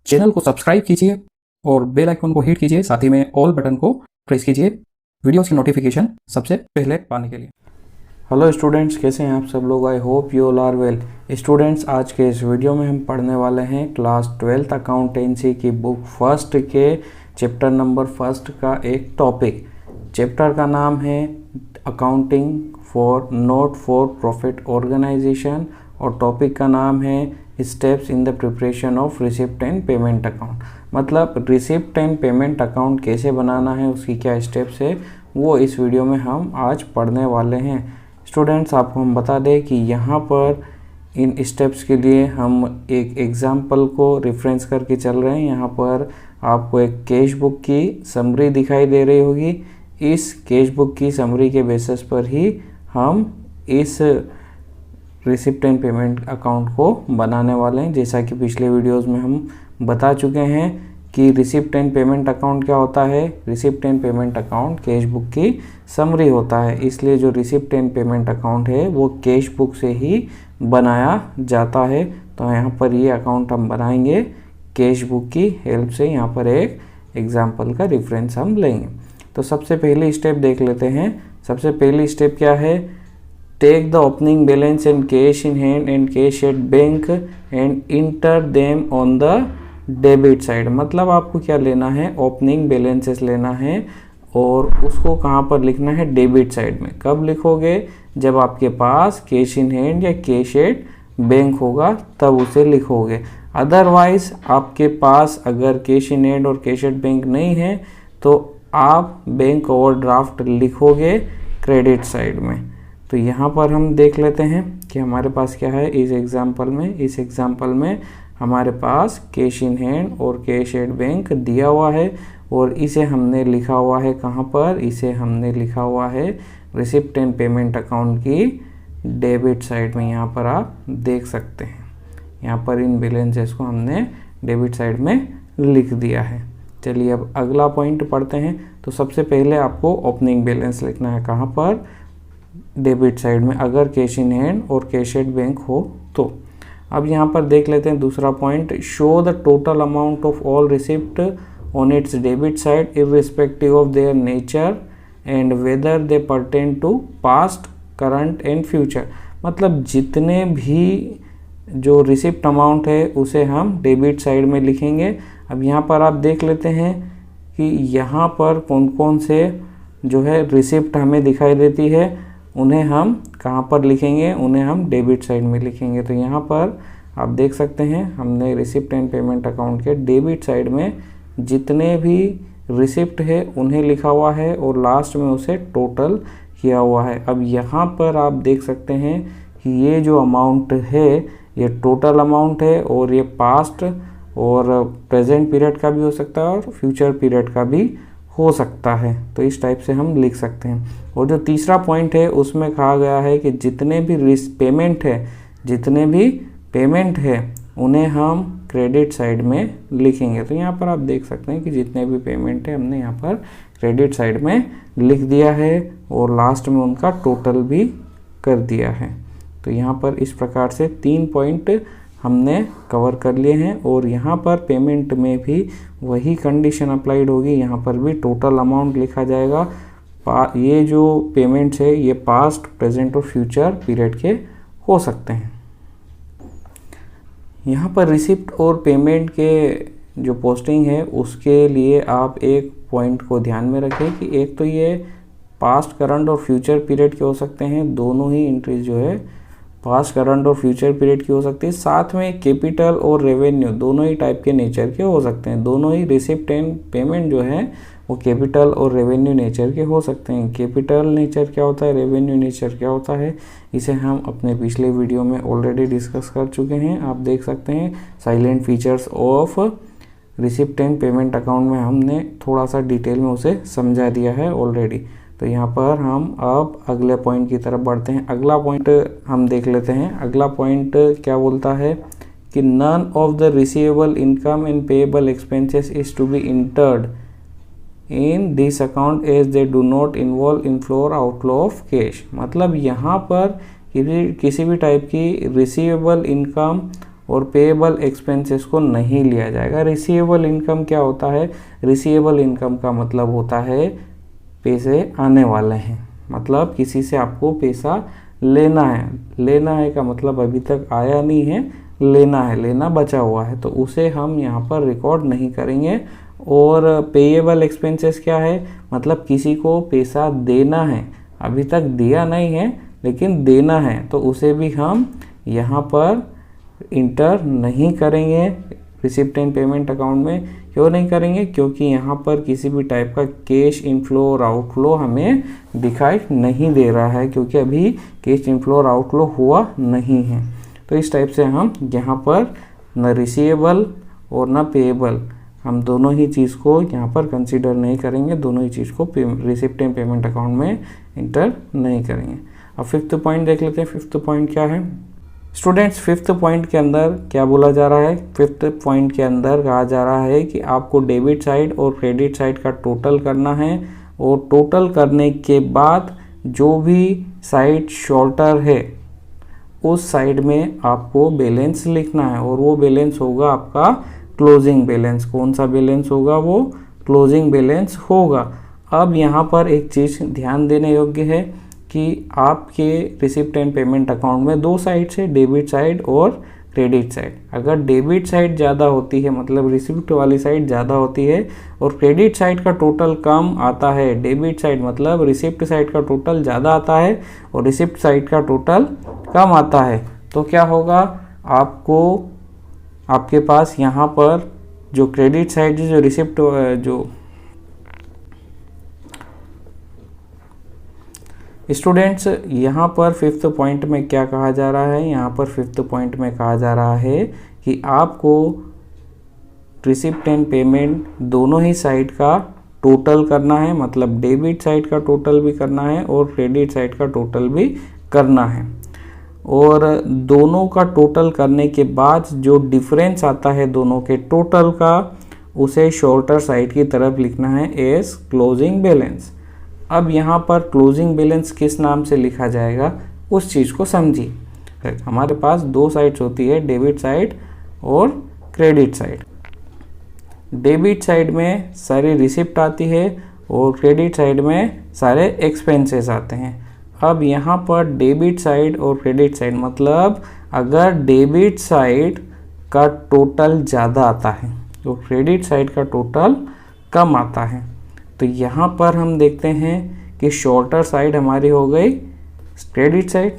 Channel को subscribe कीजिए और बेल आइकन को हिट कीजिए, साथ ही में ऑल बटन को प्रेस कीजिए वीडियोस की नोटिफिकेशन सबसे पहले पाने के लिए। हेलो स्टूडेंट्स, कैसे हैं आप सब लोग? I hope you all are well. Students, आज के इस वीडियो में हम पढ़ने वाले हैं क्लास 12th अकाउंटेंसी की बुक फर्स्ट के चैप्टर नंबर फर्स्ट का एक टॉपिक। चैप्टर का नाम है accounting for not for profit organisation और टॉपिक का नाम है steps in the preparation of receipt and payment account. मतलब रिसिप्ट एंड पेमेंट अकाउंट कैसे बनाना है, उसकी क्या स्टेप्स है, वो इस वीडियो में हम आज पढ़ने वाले हैं। स्टूडेंट्स, आपको हम बता दें कि यहाँ पर इन स्टेप्स के लिए हम एक एग्जाम्पल को रेफरेंस करके चल रहे हैं। यहाँ पर आपको एक कैश बुक की समरी दिखाई दे रही होगी। इस कैश बुक की समरी के बेसिस पर ही हम इस रिसिप्ट एंड पेमेंट अकाउंट को बनाने वाले हैं। जैसा कि पिछले वीडियोस में हम बता चुके हैं कि रिसिप्ट एंड पेमेंट अकाउंट क्या होता है। Receipt and payment account cash book की समरी होता है, इसलिए जो रिसिप्ट एंड पेमेंट अकाउंट है वो कैश बुक से ही बनाया जाता है। तो यहाँ पर ये अकाउंट हम बनाएंगे कैश बुक की हेल्प से। यहाँ पर एक एग्जाम्पल का रेफरेंस हम लेंगे। तो सबसे पहली स्टेप देख लेते हैं। सबसे पहली स्टेप क्या है? Take the opening balance and cash in hand and cash at bank and enter them on the debit side. मतलब आपको क्या लेना है? ओपनिंग बैलेंसेस लेना है और उसको कहाँ पर लिखना है? डेबिट साइड में। कब लिखोगे? जब आपके पास कैश इन हैंड या कैश एट बैंक होगा तब उसे लिखोगे। अदरवाइज आपके पास अगर कैश इन हैंड और कैश एट बैंक नहीं है तो आप बैंक ओवरड्राफ्ट लिखोगे क्रेडिट साइड में। तो यहाँ पर हम देख लेते हैं कि हमारे पास क्या है इस एग्जाम्पल में। इस एग्जाम्पल में हमारे पास कैश इन हैंड और कैश एट बैंक दिया हुआ है और इसे हमने लिखा हुआ है कहाँ पर? इसे हमने लिखा हुआ है रिसिप्ट एंड पेमेंट अकाउंट की डेबिट साइड में। यहाँ पर आप देख सकते हैं, यहाँ पर इन बैलेंसेस को हमने डेबिट साइड में लिख दिया है। चलिए अब अगला पॉइंट पढ़ते हैं। तो सबसे पहले आपको ओपनिंग बैलेंस लिखना है कहाँ पर? डेबिट साइड में, अगर कैश इन हैंड और कैश एट बैंक हो तो। अब यहाँ पर देख लेते हैं दूसरा point. Show the total amount of all receipt on its debit side irrespective of their nature and whether they pertain to past, current and future. मतलब जितने भी जो रिसिप्ट अमाउंट है उसे हम डेबिट साइड में लिखेंगे। अब यहाँ पर आप देख लेते हैं कि यहाँ पर कौन कौन से जो है रिसिप्ट हमें दिखाई देती है, उन्हें हम कहाँ पर लिखेंगे? उन्हें हम डेबिट साइड में लिखेंगे। तो यहाँ पर आप देख सकते हैं हमने रिसिप्ट एंड पेमेंट अकाउंट के डेबिट साइड में जितने भी रिसिप्ट है उन्हें लिखा हुआ है और लास्ट में उसे टोटल किया हुआ है। अब यहाँ पर आप देख सकते हैं कि ये जो अमाउंट है ये टोटल अमाउंट है और ये पास्ट और प्रेजेंट पीरियड का भी हो सकता है और फ्यूचर पीरियड का भी हो सकता है। तो इस टाइप से हम लिख सकते हैं। और जो तीसरा पॉइंट है उसमें कहा गया है कि जितने भी पेमेंट है उन्हें हम क्रेडिट साइड में लिखेंगे। तो यहाँ पर आप देख सकते हैं कि जितने भी पेमेंट है हमने यहाँ पर क्रेडिट साइड में लिख दिया है और लास्ट में उनका टोटल भी कर दिया है। तो यहाँ पर इस प्रकार से 3 पॉइंट हमने कवर कर लिए हैं और यहाँ पर पेमेंट में भी वही कंडीशन अप्लाइड होगी। यहाँ पर भी टोटल अमाउंट लिखा जाएगा। ये जो पेमेंट्स है ये पास्ट, प्रेजेंट और फ्यूचर पीरियड के हो सकते हैं। यहाँ पर रिसिप्ट और पेमेंट के जो पोस्टिंग है उसके लिए आप एक पॉइंट को ध्यान में रखें कि एक तो ये पास्ट, करंट और फ्यूचर पीरियड के हो सकते हैं। दोनों ही एंट्रीज जो है पास्ट, करंट और फ्यूचर पीरियड की हो सकती है। साथ में कैपिटल और रेवेन्यू दोनों ही टाइप के नेचर के हो सकते हैं। दोनों ही रिसिप्ट एंड पेमेंट जो है वो कैपिटल और रेवेन्यू नेचर के हो सकते हैं। कैपिटल नेचर क्या होता है, रेवेन्यू नेचर क्या होता है, इसे हम अपने पिछले वीडियो में ऑलरेडी डिस्कस कर चुके हैं। आप देख सकते हैं salient features of receipt and payment account में हमने थोड़ा सा डिटेल में उसे समझा दिया है ऑलरेडी। तो यहाँ पर हम अब अगले पॉइंट की तरफ बढ़ते हैं। अगला पॉइंट हम देख लेते हैं। अगला पॉइंट क्या बोलता है कि none of the receivable income and payable expenses is to be entered in this account as they do not involve inflow और आउटफ्लो ऑफ कैश। मतलब यहाँ पर किसी भी टाइप की रिसीवेबल इनकम और पेएबल एक्सपेंसेस को नहीं लिया जाएगा। रिसीवेबल इनकम क्या होता है? रिसीवेबल इनकम का मतलब होता है पैसे आने वाले हैं, मतलब किसी से आपको पैसा लेना है। लेना है का मतलब अभी तक आया नहीं है, लेना है, लेना बचा हुआ है, तो उसे हम यहाँ पर रिकॉर्ड नहीं करेंगे। और पेएबल एक्सपेंसेस क्या है? मतलब किसी को पैसा देना है, अभी तक दिया नहीं है लेकिन देना है, तो उसे भी हम यहाँ पर इंटर नहीं करेंगे रिसिप्ट एंड पेमेंट अकाउंट में। क्यों नहीं करेंगे? क्योंकि यहाँ पर किसी भी टाइप का कैश इनफ्लो और आउटफ्लो हमें दिखाई नहीं दे रहा है, क्योंकि अभी कैश इनफ्लो और आउटफ्लो हुआ नहीं है। तो इस टाइप से हम यहाँ पर न रिसीवेबल और न पेएबल, हम दोनों ही चीज़ को यहाँ पर कंसीडर नहीं करेंगे, दोनों ही चीज़ को रिसिप्ट एंड पेमेंट अकाउंट में इंटर नहीं करेंगे। अब फिफ्थ पॉइंट देख लेते हैं। फिफ्थ पॉइंट क्या है स्टूडेंट्स? फिफ्थ पॉइंट के अंदर क्या बोला जा रहा है? फिफ्थ पॉइंट के अंदर कहा जा रहा है कि आपको डेबिट साइड और क्रेडिट साइड का टोटल करना है, और टोटल करने के बाद जो भी साइड शॉर्टर है उस साइड में आपको बैलेंस लिखना है, और वो बैलेंस होगा आपका क्लोजिंग बैलेंस। कौन सा बैलेंस होगा? वो क्लोजिंग बैलेंस होगा। अब यहाँ पर एक चीज़ ध्यान देने योग्य है कि आपके रिसिप्ट एंड पेमेंट अकाउंट में दो साइड है, डेबिट साइड और क्रेडिट साइड। अगर डेबिट साइड ज़्यादा होती है, मतलब रिसिप्ट वाली साइड ज़्यादा होती है, और क्रेडिट साइड का टोटल कम आता है, डेबिट साइड मतलब रिसिप्ट साइड का टोटल ज़्यादा आता है और रिसिप्ट साइड का टोटल कम आता है, तो क्या होगा? आपके पास यहाँ पर जो क्रेडिट साइड जो रिसिप्ट जो स्टूडेंट्स, यहाँ पर फिफ्थ पॉइंट में क्या कहा जा रहा है? यहाँ पर फिफ्थ पॉइंट में कहा जा रहा है कि आपको रिसिप्ट एंड पेमेंट दोनों ही साइड का टोटल करना है, मतलब डेबिट साइड का टोटल भी करना है और क्रेडिट साइड का टोटल भी करना है। और दोनों का टोटल करने के बाद जो डिफरेंस आता है दोनों के टोटल का, उसे शॉर्टर साइड की तरफ लिखना है एज क्लोजिंग बैलेंस। अब यहाँ पर क्लोजिंग बैलेंस किस नाम से लिखा जाएगा उस चीज़ को समझिए। हमारे पास दो साइड्स होती है, डेबिट साइड और क्रेडिट साइड। डेबिट साइड में सारी रिसिप्ट आती है और क्रेडिट साइड में सारे एक्सपेंसेस आते हैं। अब यहाँ पर डेबिट साइड और क्रेडिट साइड, मतलब अगर डेबिट साइड का टोटल ज़्यादा आता है तो क्रेडिट साइड का टोटल कम आता है। तो यहाँ पर हम देखते हैं कि शॉर्टर साइड हमारी हो गई क्रेडिट साइड,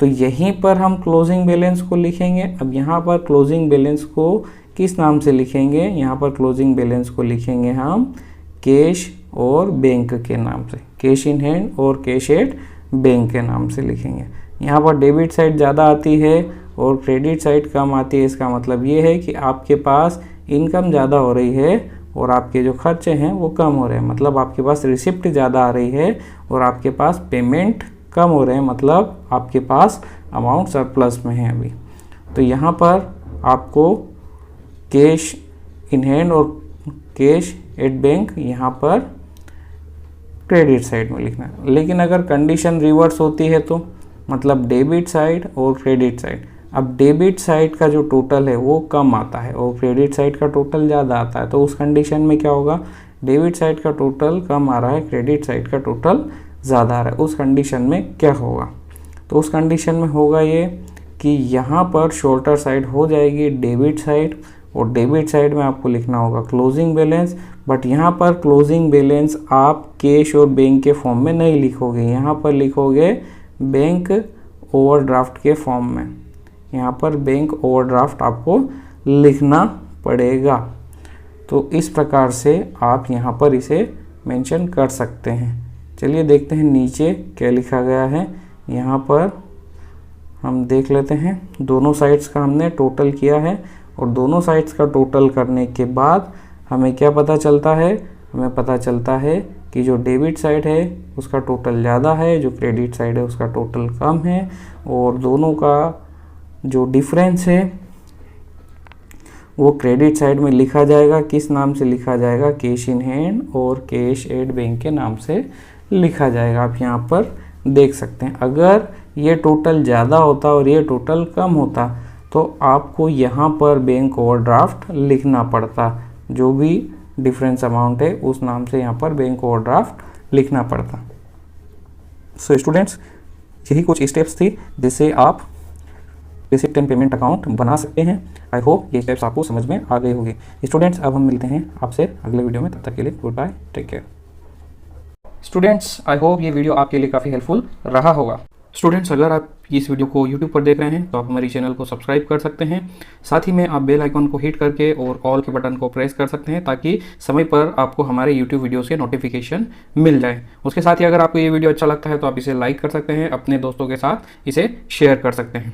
तो यहीं पर हम क्लोजिंग बैलेंस को लिखेंगे। अब यहाँ पर क्लोजिंग बैलेंस को किस नाम से लिखेंगे? यहाँ पर क्लोजिंग बैलेंस को लिखेंगे हम कैश और बैंक के नाम से, कैश इन हैंड और कैश एट बैंक के नाम से लिखेंगे। यहाँ पर डेबिट साइड ज़्यादा आती है और क्रेडिट साइड कम आती है। इसका मतलब ये है कि आपके पास इनकम ज़्यादा हो रही है और आपके जो खर्चे हैं वो कम हो रहे हैं, मतलब आपके पास रिसिप्ट ज़्यादा आ रही है और आपके पास पेमेंट कम हो रहे हैं, मतलब आपके पास अमाउंट सरप्लस में है अभी। तो यहाँ पर आपको कैश इन हैंड और कैश एट बैंक यहाँ पर क्रेडिट साइड में लिखना है। लेकिन अगर कंडीशन रिवर्स होती है तो, मतलब डेबिट साइड और क्रेडिट साइड, अब डेबिट साइड का जो टोटल है वो कम आता है और क्रेडिट साइड का टोटल ज़्यादा आता है, तो उस कंडीशन में क्या होगा? डेबिट साइड का टोटल कम आ रहा है, क्रेडिट साइड का टोटल ज़्यादा आ रहा है। उस कंडीशन में क्या होगा? तो उस कंडीशन में होगा ये कि यहाँ पर शॉर्टर साइड हो जाएगी डेबिट साइड, और डेबिट साइड में आपको लिखना होगा क्लोजिंग बैलेंस। बट यहाँ पर क्लोजिंग बैलेंस आप कैश और बैंक के फॉर्म में नहीं लिखोगे, यहाँ पर लिखोगे बैंक ओवरड्राफ्ट के फॉर्म में। यहाँ पर बैंक ओवरड्राफ्ट आपको लिखना पड़ेगा। तो इस प्रकार से आप यहाँ पर इसे मेंशन कर सकते हैं। चलिए देखते हैं नीचे क्या लिखा गया है। यहाँ पर हम देख लेते हैं, दोनों साइड्स का हमने टोटल किया है और दोनों साइड्स का टोटल करने के बाद हमें क्या पता चलता है? हमें पता चलता है कि जो डेबिट साइड है उसका टोटल ज़्यादा है, जो क्रेडिट साइड है उसका टोटल कम है, और दोनों का जो डिफरेंस है वो क्रेडिट साइड में लिखा जाएगा। किस नाम से लिखा जाएगा? कैश इन हैंड और कैश एट बैंक के नाम से लिखा जाएगा। आप यहाँ पर देख सकते हैं। अगर ये टोटल ज़्यादा होता और ये टोटल कम होता तो आपको यहाँ पर बैंक ओवरड्राफ्ट लिखना पड़ता, जो भी डिफरेंस अमाउंट है उस नाम से यहाँ पर बैंक ओवरड्राफ्ट लिखना पड़ता। सो स्टूडेंट्स, यही कुछ स्टेप्स थी जिससे आप रिसिप्ट एंड पेमेंट अकाउंट बना सकते हैं। आई होप ये स्टेप्स आपको समझ में आ गए होंगे। स्टूडेंट्स, अब हम मिलते हैं आपसे अगले वीडियो में, तब तक के लिए good bye, take care. Students, I hope ये वीडियो आपके लिए काफ़ी हेल्पफुल रहा होगा। स्टूडेंट्स, अगर आप इस वीडियो को यूट्यूब पर देख रहे हैं तो आप हमारे चैनल को सब्सक्राइब कर सकते हैं। साथ ही में आप बेल आइकन को हिट करके और ऑल के बटन को प्रेस कर सकते हैं ताकि समय पर आपको हमारे यूट्यूब वीडियोस के नोटिफिकेशन मिल जाए। उसके साथ ही अगर आपको ये वीडियो अच्छा लगता है तो आप इसे लाइक कर सकते हैं, अपने दोस्तों के साथ इसे शेयर कर सकते हैं।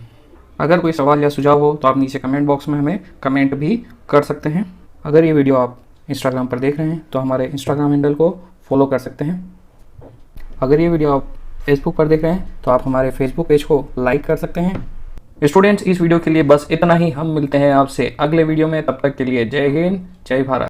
अगर कोई सवाल या सुझाव हो तो आप नीचे कमेंट बॉक्स में हमें कमेंट भी कर सकते हैं। अगर ये वीडियो आप इंस्टाग्राम पर देख रहे हैं तो हमारे इंस्टाग्राम हैंडल को फॉलो कर सकते हैं। अगर ये वीडियो आप फेसबुक पर देख रहे हैं तो आप हमारे फेसबुक पेज को लाइक कर सकते हैं। स्टूडेंट्स, इस वीडियो के लिए बस इतना ही। हम मिलते हैं आपसे अगले वीडियो में, तब तक के लिए जय हिंद, जय भारत।